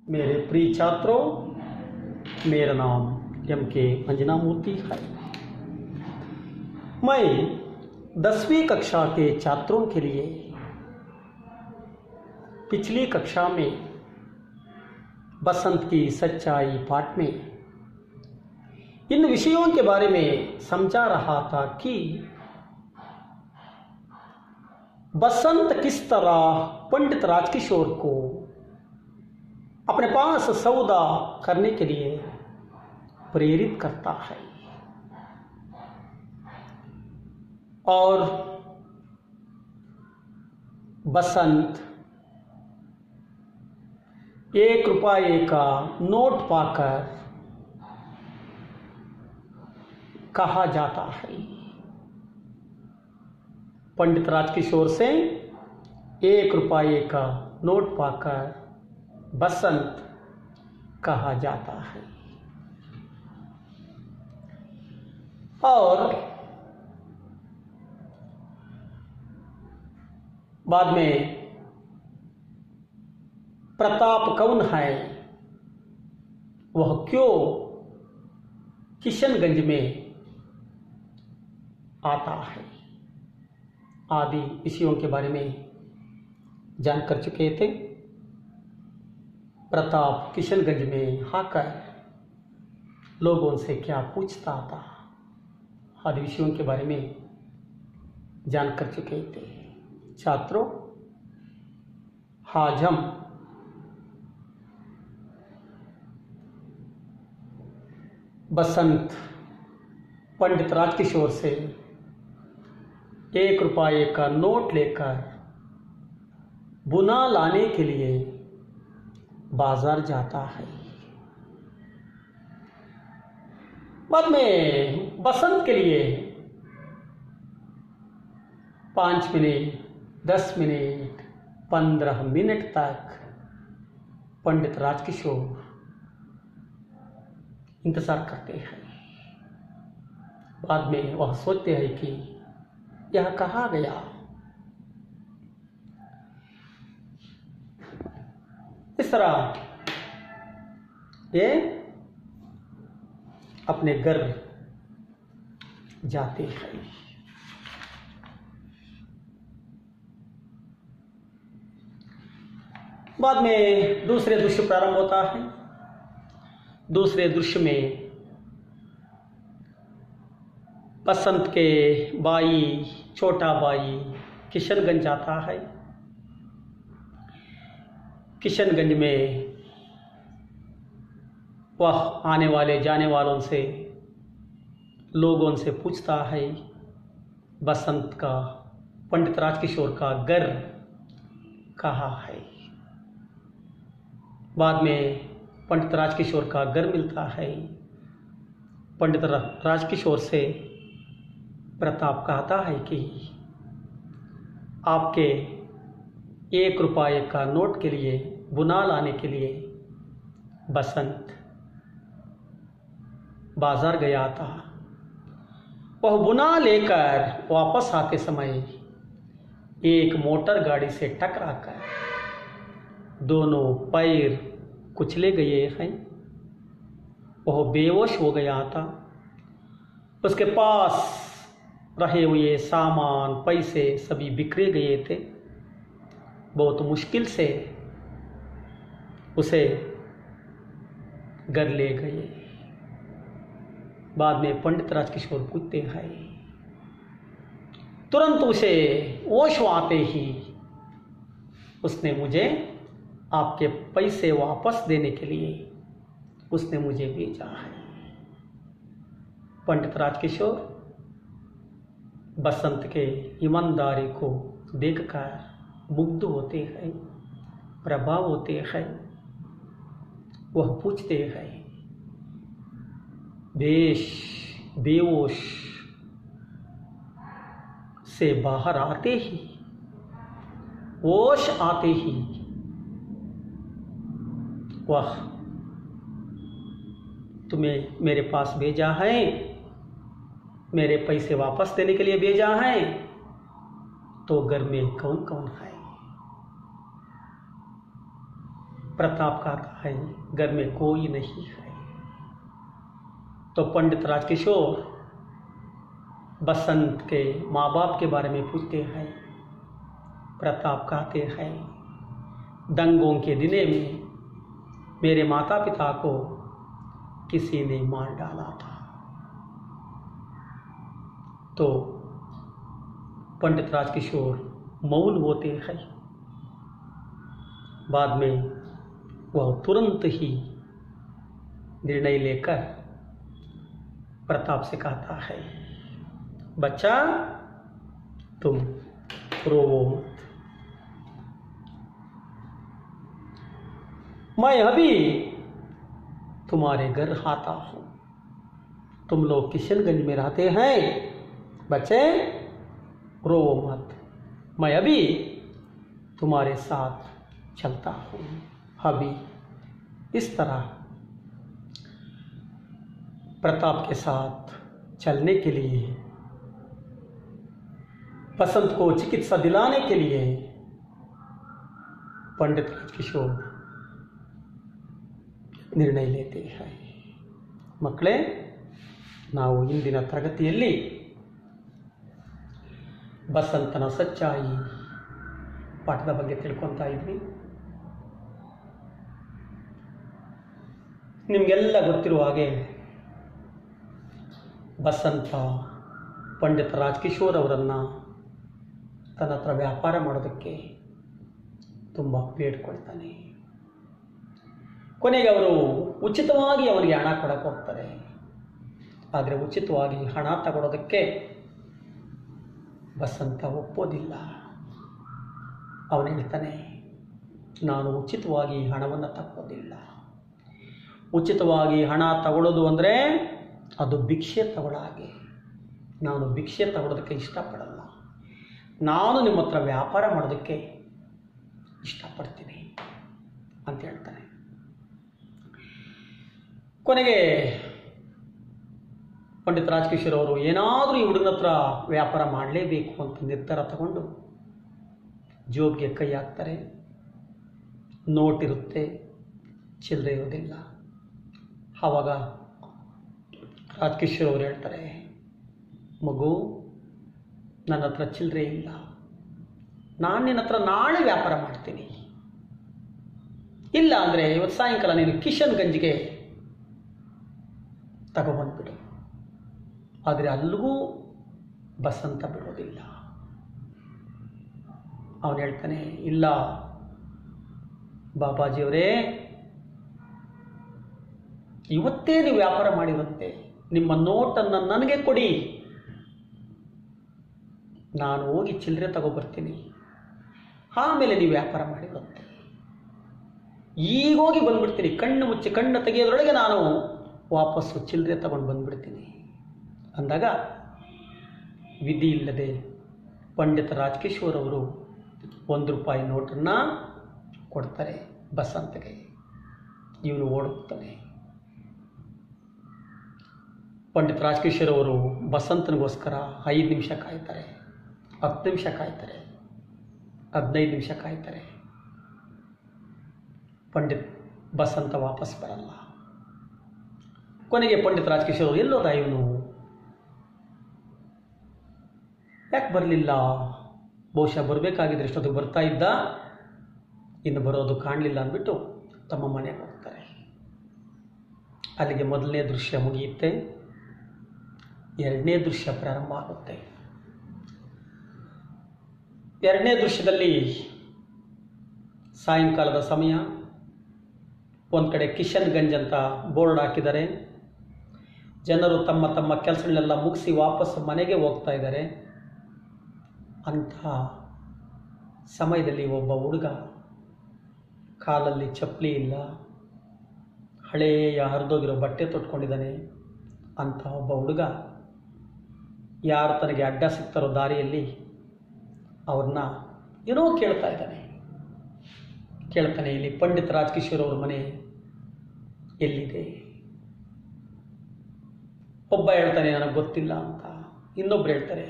मेरे प्रिय छात्रों, मेरा नाम M.K. अंजना मूर्ति है। मैं 10वीं कक्षा के छात्रों के लिए पिछली कक्षा में बसंत की सच्चाई पाठ में इन विषयों के बारे में समझा रहा था कि बसंत किस तरह पंडित राजकिशोर को अपने पास सौदा करने के लिए प्रेरित करता है और बसंत 1 रुपये का नोट पाकर कहा जाता है। पंडित राजकिशोर से 1 रुपये का नोट पाकर बसंत कहा जाता है और बाद में प्रताप कौन है, वह क्यों किशनगंज में आता है, आदि विषयों के बारे में जान कर चुके थे। प्रताप किशनगंज में आकर लोगों से क्या पूछता था, आदि विषयों के बारे में जान कर चुके थे। छात्रों, आज हम बसंत पंडित राजकिशोर से 1 रुपये का नोट लेकर बुना लाने के लिए बाजार जाता है। बाद में बसंत के लिए 5 मिनट, 10 मिनट, 15 मिनट तक पंडित राजकिशोर इंतजार करते हैं। बाद में वह सोचते हैं कि यह कहाँ गया। इस तरह ये अपने घर जाते हैं। बाद में दूसरे दृश्य प्रारंभ होता है। दूसरे दृश्य में बसंत के भाई, छोटा भाई किशनगंज जाता है। किशनगंज में वह आने वाले जाने वालों से, लोगों से पूछता है बसंत का, पंडित राजकिशोर का घर कहाँ है। बाद में पंडित राजकिशोर का घर मिलता है। पंडित राजकिशोर से प्रताप कहता है कि आपके 1 रुपये का नोट के लिए बुना लाने के लिए बसंत बाजार गया था। वह बुना लेकर वापस आते समय एक मोटर गाड़ी से टकराकर दोनों पैर कुचले गए हैं। वह बेहोश हो गया था। उसके पास रहे हुए सामान, पैसे सभी बिखरे गए थे। बहुत मुश्किल से उसे घर ले गए। बाद में पंडित राजकिशोर पूछते हैं, तुरंत उसे होश आते ही उसने मुझे आपके पैसे वापस देने के लिए उसने मुझे भेजा है। पंडित राजकिशोर बसंत के ईमानदारी को देखकर मुग्ध होते हैं, प्रभाव होते हैं। वह पूछते हैं, बेहोश से बाहर आते ही, होश आते ही वह तुम्हें मेरे पास भेजा है, मेरे पैसे वापस देने के लिए भेजा है, तो घर में कौन कौन है। प्रताप कहता है घर में कोई नहीं है। तो पंडित राजकिशोर बसंत के माँ बाप के बारे में पूछते हैं। प्रताप कहते हैं दंगों के दिने में मेरे माता पिता को किसी ने मार डाला था। तो पंडित राजकिशोर मौन होते हैं। बाद में वह तुरंत ही निर्णय लेकर प्रताप से कहता है बच्चा तुम रोवो मत, मैं अभी तुम्हारे घर आता हूं। तुम लोग किशनगंज में रहते हैं, बच्चे रोवो मत, मैं अभी तुम्हारे साथ चलता हूं। अभी इस तरह प्रताप के साथ चलने के लिए, बसंत को चिकित्सा दिलाने के लिए पंडित राजकिशोर ನಿರ್ಣಯ लेते हैं। ಮಕ್ಕಳೇ, ನಾವು ಇಂದಿನ ತರಗತಿಯಲ್ಲಿ ಬಸಂತನ ಸಚ್ಚಾಯಿ ಪಾಠದ ಬಗ್ಗೆ ತಿಳ್ಕೊತಾ ಇದ್ವಿ. ನಿಮಗೆಲ್ಲ ಗೊತ್ತಿರುವ ಹಾಗೆ ಬಸಂತ ಪಂಡಿತ ರಾಜಕಿಶೋರ್ ಅವರನ್ನು ತನ್ನ ಹತ್ರ ವ್ಯಾಪಾರ ಮಾಡೋದಕ್ಕೆ ತುಂಬ ಬೇಡ್ಕೊಳ್ತಾನೆ. ಕೊನೆಗೆ ಅವರು ಉಚಿತವಾಗಿ ಅವನಿಗೆ ಹಣ ಕೊಡಕ್ಕೆ ಹೋಗ್ತಾರೆ. ಆದರೆ ಉಚಿತವಾಗಿ ಹಣ ತಗೊಳ್ಳೋದಕ್ಕೆ ಬಸಂತ ಒಪ್ಪೋದಿಲ್ಲ. ಅವನು ಹೇಳ್ತಾನೆ, ನಾನು ಉಚಿತವಾಗಿ ಹಣವನ್ನು ತಗೊಳ್ಳೋದಿಲ್ಲ. ಉಚಿತವಾಗಿ ಹಣ ತಗೊಳ್ಳೋದು ಅಂದರೆ ಅದು ಭಿಕ್ಷೆ ತಗೊಳ್ಳೋ ಹಾಗೆ. ನಾನು ಭಿಕ್ಷೆ ತಗೊಳ್ಳೋದಕ್ಕೆ ಇಷ್ಟಪಡಲ್ಲ. ನಾನು ನಿಮ್ಮ ಹತ್ರ ವ್ಯಾಪಾರ ಮಾಡೋದಕ್ಕೆ ಇಷ್ಟಪಡ್ತೀನಿ ಅಂತ ಹೇಳ್ತಾನೆ. ಕೊನೆಗೆ ಪಂಡಿತ್ ರಾಜಕಿಶೋರ್ ಅವರು ಏನಾದರೂ ಈ ಹುಡುಗನ ಹತ್ರ ವ್ಯಾಪಾರ ಮಾಡಲೇಬೇಕು ಅಂತ ನಿರ್ಧಾರ ತಗೊಂಡು ಜೋಬ್ಗೆ ಕೈ ಹಾಕ್ತಾರೆ. ನೋಟ್ ಇರುತ್ತೆ, ಚಿಲ್ಲರೆ ಇರೋದಿಲ್ಲ. ಆವಾಗ ರಾಜಕಿಶೋರ್ ಅವರು ಹೇಳ್ತಾರೆ, ಮಗು ನನ್ನ ಹತ್ರ ಚಿಲ್ಲರೆ ಇಲ್ಲ, ನಾನು ನಿನ್ನ ಹತ್ರ ನಾಳೆ ವ್ಯಾಪಾರ ಮಾಡ್ತೀನಿ. ಇಲ್ಲ ಅಂದರೆ ಇವತ್ತು ಸಾಯಂಕಾಲ ನೀನು ಕಿಶನ್ಗಂಜ್ಗೆ ತಗೊಬಂದ್ಬಿಡು. ಆದರೆ ಅಲ್ಲಿಗೂ ಬಸಂತ ಬಿಡೋದಿಲ್ಲ. ಅವನು ಹೇಳ್ತಾನೆ, ಇಲ್ಲ ಬಾಬಾಜಿಯವರೇ, ಇವತ್ತೇ ನೀವು ವ್ಯಾಪಾರ ಮಾಡಿರುತ್ತೆ, ನಿಮ್ಮ ನೋಟನ್ನು ನನಗೆ ಕೊಡಿ, ನಾನು ಹೋಗಿ ಚಿಲ್ಲರೆ ತಗೊಬರ್ತೀನಿ, ಆಮೇಲೆ ನೀವು ವ್ಯಾಪಾರ ಮಾಡಿರುತ್ತೆ. ಈಗೋಗಿ ಬಂದ್ಬಿಡ್ತೀನಿ, ಕಣ್ಣು ಮುಚ್ಚಿ ಕಣ್ಣು ತೆಗೆಯೋದ್ರೊಳಗೆ ನಾನು ವಾಪಸ್ಸು ಚಿಲ್ಲರೆ ತಗೊಂಡು ಬಂದ್ಬಿಡ್ತೀನಿ ಅಂದಾಗ ವಿಧಿ ಇಲ್ಲದೆ ಪಂಡಿತ ರಾಜಕಿಶೋರ್ ಅವರು ₹1 ನೋಟನ್ನು ಕೊಡ್ತಾರೆ ಬಸಂತಗೆ. ಇವನು ಓಡುತ್ತಾನೆ. ಪಂಡಿತ ರಾಜಕಿಶೋರ್ ಅವರು ಬಸಂತನಿಗೋಸ್ಕರ 5 ನಿಮಿಷ ಕಾಯ್ತಾರೆ, 10 ನಿಮಿಷ ಕಾಯ್ತಾರೆ, 15 ನಿಮಿಷ ಕಾಯ್ತಾರೆ. ಪಂಡಿತ್ ಬಸಂತ ವಾಪಸ್ ಬರಲ್ಲ. ಕೊನೆಗೆ ಪಂಡಿತ ರಾಜಕಿಶೋರ್ ಅವರು, ಎಲ್ಲೋದ ಇವನು, ಯಾಕೆ ಬರಲಿಲ್ಲ, ಬಹುಶಃ ಬರಬೇಕಾಗಿದ್ರೆ ಇಷ್ಟೊತ್ತಿಗೆ ಬರ್ತಾ ಇದ್ದ, ಇನ್ನು ಬರೋದು ಕಾಣಲಿಲ್ಲ ಅಂದ್ಬಿಟ್ಟು ತಮ್ಮ ಮನೆಗೆ ಹೋಗ್ತಾರೆ. ಅಲ್ಲಿಗೆ ಮೊದಲನೇ ದೃಶ್ಯ ಮುಗಿಯುತ್ತೆ. ಎರಡನೇ ದೃಶ್ಯ ಪ್ರಾರಂಭ ಆಗುತ್ತೆ. ಎರಡನೇ ದೃಶ್ಯದಲ್ಲಿ ಸಾಯಂಕಾಲದ ಸಮಯ. ಒಂದು ಕಡೆ ಕಿಶನ್ಗಂಜ್ ಅಂತ ಬೋರ್ಡ್ ಹಾಕಿದ್ದಾರೆ. ಜನರು ತಮ್ಮ ತಮ್ಮ ಕೆಲಸಗಳನ್ನೆಲ್ಲ ಮುಗಿಸಿ ವಾಪಸ್ ಮನೆಗೆ ಹೋಗ್ತಾ ಇದ್ದಾರೆ. ಅಂತಹ ಸಮಯದಲ್ಲಿ ಒಬ್ಬ ಹುಡುಗ, ಕಾಲಲ್ಲಿ ಚಪ್ಪಲಿ ಇಲ್ಲ, ಹಳೆಯ ಹರಿದೋಗಿರೋ ಬಟ್ಟೆ ತೊಟ್ಕೊಂಡಿದ್ದಾನೆ. ಅಂಥ ಒಬ್ಬ ಹುಡುಗ ಯಾರು ತನಗೆ ಅಡ್ಡ ಸಿಗ್ತಾರೋ ದಾರಿಯಲ್ಲಿ ಅವ್ರನ್ನ ಏನೋ ಕೇಳ್ತಾ ಇದ್ದಾನೆ. ಇಲ್ಲಿ ಪಂಡಿತ್ ರಾಜಕಿಶೋರ್ ಅವ್ರ ಮನೆ ಎಲ್ಲಿದೆ? ಒಬ್ಬ ಹೇಳ್ತಾನೆ ನನಗೆ ಗೊತ್ತಿಲ್ಲ ಅಂತ. ಇನ್ನೊಬ್ರು ಹೇಳ್ತಾರೆ,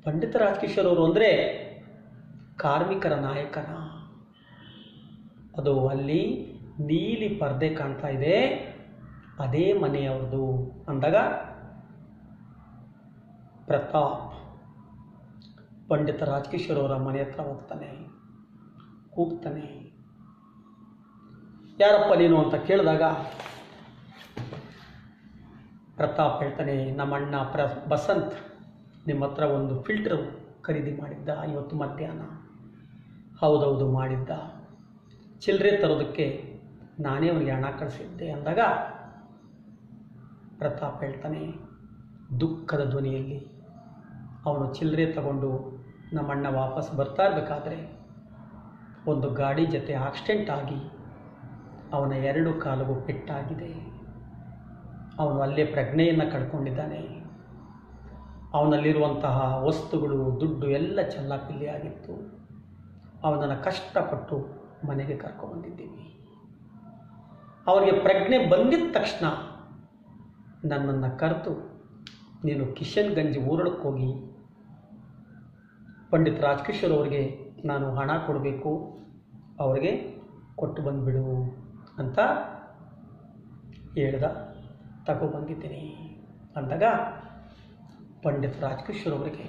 ಪಂಡಿತ ರಾಜಕಿಶೋರ್ ಅವರು ಅಂದರೆ ಕಾರ್ಮಿಕರ ನಾಯಕನ, ಅದು ಅಲ್ಲಿ ನೀಲಿ ಪರ್ದೆ ಕಾಣ್ತಾ ಇದೆ, ಅದೇ ಮನೆಯವ್ರದು ಅಂದಾಗ ಪ್ರತಾಪ್ ಪಂಡಿತ ರಾಜಕಿಶೋರ್ ಅವರ ಮನೆ ಹತ್ರ ಹೋಗ್ತಾನೆ, ಕೂಗ್ತಾನೆ. ಯಾರಪ್ಪ ನೀನು ಅಂತ ಕೇಳಿದಾಗ ಪ್ರತಾಪ್ ಹೇಳ್ತಾನೆ, ನಮ್ಮ ಅಣ್ಣ ಬಸಂತ್ ನಿಮ್ಮ ಹತ್ರ ಒಂದು ಫಿಲ್ಟರ್ ಖರೀದಿ ಮಾಡಿದ್ದ ಇವತ್ತು ಮಧ್ಯಾಹ್ನ. ಹೌದೌದು ಮಾಡಿದ್ದ, ಚಿಲ್ಲರೆ ತರೋದಕ್ಕೆ ನಾನೇ ಅವನಿಗೆ ಹಣ ಕಳಿಸಿದ್ದೆ ಅಂದಾಗ ಪ್ರತಾಪ್ ಹೇಳ್ತಾನೆ ದುಃಖದ ಧ್ವನಿಯಲ್ಲಿ, ಅವನು ಚಿಲ್ಲರೆ ತಗೊಂಡು ನಮ್ಮಣ್ಣ ವಾಪಸ್ ಬರ್ತಾ ಇರಬೇಕಾದ್ರೆ ಒಂದು ಗಾಡಿ ಜೊತೆ ಆಕ್ಸಿಡೆಂಟ್ ಆಗಿ ಅವನ 2 ಕಾಲಿಗೂ ಪೆಟ್ಟಾಗಿದೆ. ಅವನು ಅಲ್ಲೇ ಪ್ರಜ್ಞೆಯನ್ನು ಕಳ್ಕೊಂಡಿದ್ದಾನೆ. ಅವನಲ್ಲಿರುವಂತಹ ವಸ್ತುಗಳು, ದುಡ್ಡು ಎಲ್ಲ ಚೆಲ್ಲಾಪಿಲ್ಲಿ ಆಗಿತ್ತು. ಅವನನ್ನು ಕಷ್ಟಪಟ್ಟು ಮನೆಗೆ ಕರ್ಕೊಂಡ್ಬಂದಿದ್ದೀವಿ. ಅವನಿಗೆ ಪ್ರಜ್ಞೆ ಬಂದಿದ್ದ ತಕ್ಷಣ ನನ್ನನ್ನು ಕರೆದು ನೀನು ಕಿಶನ್ಗಂಜ್ ಊರೊಳಕ್ಕೆ ಹೋಗಿ ಪಂಡಿತ್ ರಾಜಕಿಶೋರ್ ಅವರಿಗೆ ನಾನು ಹಣ ಕೊಡಬೇಕು, ಅವರಿಗೆ ಕೊಟ್ಟು ಬಂದುಬಿಡು ಅಂತ ಹೇಳ್ದ. ತಗೊಬಂದಿದ್ದೀನಿ ಅಂದಾಗ ಪಂಡಿತ್ ರಾಜಕಿಶೋರ್ ಅವರಿಗೆ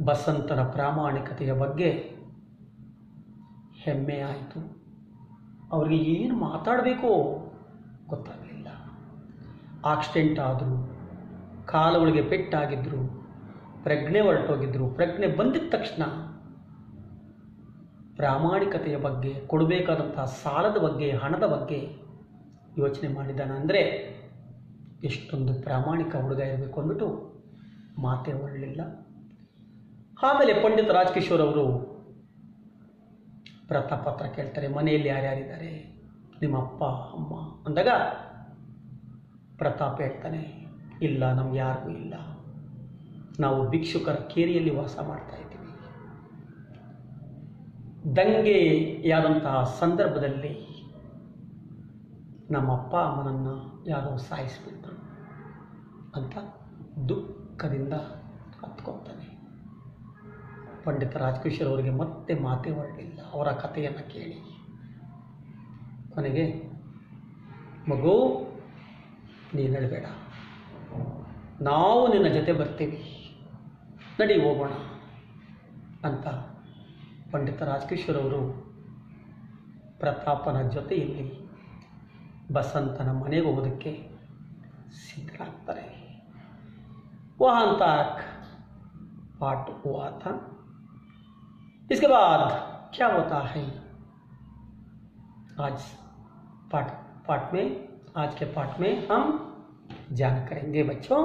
ಬಸಂತನ ಪ್ರಾಮಾಣಿಕತೆಯ ಬಗ್ಗೆ ಹೆಮ್ಮೆ ಆಯಿತು. ಅವರಿಗೆ ಏನು ಮಾತಾಡಬೇಕೋ ಗೊತ್ತಾಗಲಿಲ್ಲ. ಆಕ್ಸಿಡೆಂಟ್ ಆದರು, ಕಾಲುಗಳಿಗೆ ಪೆಟ್ಟಾಗಿದ್ದರು, ಪ್ರಜ್ಞೆ ಹೊರಟೋಗಿದ್ದರು. ಪ್ರಜ್ಞೆ ಬಂದಿದ್ದ ತಕ್ಷಣ ಪ್ರಾಮಾಣಿಕತೆಯ ಬಗ್ಗೆ, ಕೊಡಬೇಕಾದಂತಹ ಸಾಲದ ಬಗ್ಗೆ, ಹಣದ ಬಗ್ಗೆ ಯೋಚನೆ ಮಾಡಿದ್ದಾನೆ. ಅಂದರೆ ಎಷ್ಟೊಂದು ಪ್ರಾಮಾಣಿಕ ಹುಡುಗ ಇರಬೇಕು ಅಂದ್ಬಿಟ್ಟು ಮಾತೇ ಹೊರಡಲಿಲ್ಲ. ಆಮೇಲೆ ಪಂಡಿತ್ ರಾಜಕಿಶೋರ್ ಅವರು ಪ್ರತಾಪ್ ಹತ್ರ ಕೇಳ್ತಾರೆ, ಮನೆಯಲ್ಲಿ ಯಾರ್ಯಾರಿದ್ದಾರೆ, ನಿಮ್ಮ ಅಪ್ಪ ಅಮ್ಮ ಅಂದಾಗ ಪ್ರತಾಪ್ ಹೇಳ್ತಾನೆ, ಇಲ್ಲ ನಮ್ಗೆ ಯಾರಿಗೂ ಇಲ್ಲ, ನಾವು ಭಿಕ್ಷುಕರ ಕೇರಿಯಲ್ಲಿ ವಾಸ ಮಾಡ್ತಾ ಇದ್ದೀವಿ. ದಂಗೆಯಾದಂತಹ ಸಂದರ್ಭದಲ್ಲಿ ನಮ್ಮ ಅಪ್ಪ ಅಮ್ಮನನ್ನು ಯಾರೋ ಸಾಯಿಸಿಬಿಟ್ರು ಅಂತ ದುಃಖದಿಂದ ಹತ್ಕೊತಾನೆ. ಪಂಡಿತ ರಾಜಕಿಶೋರ್ ಅವರಿಗೆ ಮತ್ತೆ ಮಾತೇ ಹೊರಡಲಿಲ್ಲ ಅವರ ಕಥೆಯನ್ನು ಕೇಳಿ. ಕೊನೆಗೆ, ಮಗು ನೀನು ಹೇಳಬೇಡ, ನಾವು ನಿನ್ನ ಜೊತೆ ಬರ್ತೀವಿ, ನಡಿ ಹೋಗೋಣ ಅಂತ ಪಂಡಿತ ರಾಜಕಿಶೋರ್ ಅವರು ಪ್ರತಾಪನ ಜೊತೆಯಲ್ಲಿ बसंतನ ಮನೆಗೆ ಹೋಗೋದಕ್ಕೆ ಸಿದ್ಧರಾಗ್ತಾರೆ। वहाँ तक पाठ हुआ था। इसके बाद क्या होता है आज पाठ में, आज के पाठ में हम जान करेंगे बच्चों।